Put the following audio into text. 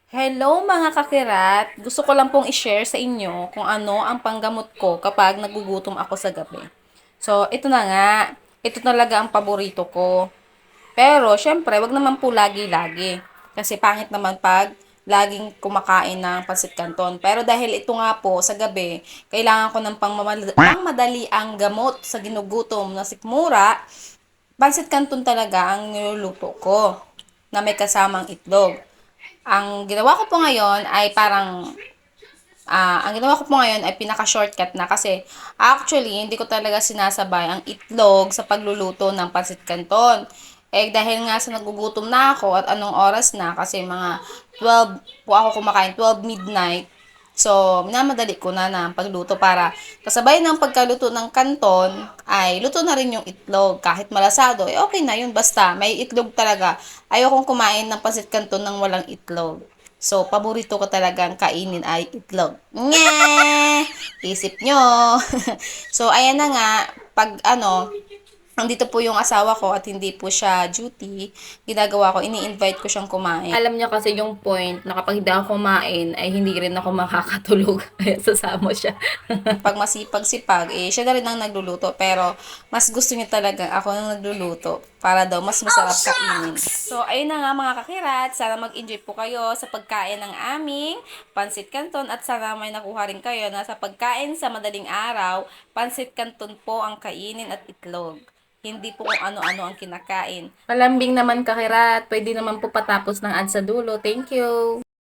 Hello mga kakirat! Gusto ko lang pong i-share sa inyo kung ano ang panggamot ko kapag nagugutom ako sa gabi. So, ito na nga. Ito talaga ang paborito ko. Pero, syempre, wag naman po lagi-lagi. Kasi pangit naman pag laging kumakain ng pansit canton. Pero dahil ito nga po, sa gabi, kailangan ko ng pangmadali ang gamot sa ginugutom na sikmura, pansit canton talaga ang niluluto ko na may kasamang itlog. Ang ginawa ko po ngayon ay ang ginawa ko po ngayon ay pinaka-shortcut na kasi actually hindi ko talaga sinasabay ang itlog sa pagluluto ng pancit canton. Eh dahil nga sa nagugutom na ako at anong oras na kasi mga 12 po ako kumakain, 12 midnight. So, minamadali ko na ang pagluto para kasabay ng pagkaluto ng kanton ay luto na rin yung itlog. Kahit malasado, eh okay na yun. Basta may itlog talaga. Ayokong kumain ng pancit canton ng walang itlog. So, paborito ko talagang kainin ay itlog. Nye! Isip nyo. So, ayan na nga. Pag nandito po yung asawa ko at hindi po siya duty, ginagawa ko, ini-invite ko siyang kumain. Alam niya kasi yung point na kapag hindi ako kumain, ay hindi rin ako makakatulog. Kaya sasama siya. Pag masipag-sipag, eh, siya na rin ang nagluluto. Pero, mas gusto niya talaga ako nang nagluluto para daw mas masarap kainin. So, ayun na nga mga kakirat. Sana mag-enjoy po kayo sa pagkain ng aming pansit canton at sana may nakuha rin kayo na sa pagkain sa madaling araw, pansit canton po ang kainin at itlog. Hindi po kung ano-ano ang kinakain. Palambing naman kakirat. Pwede naman po patapos ng ad sa dulo. Thank you!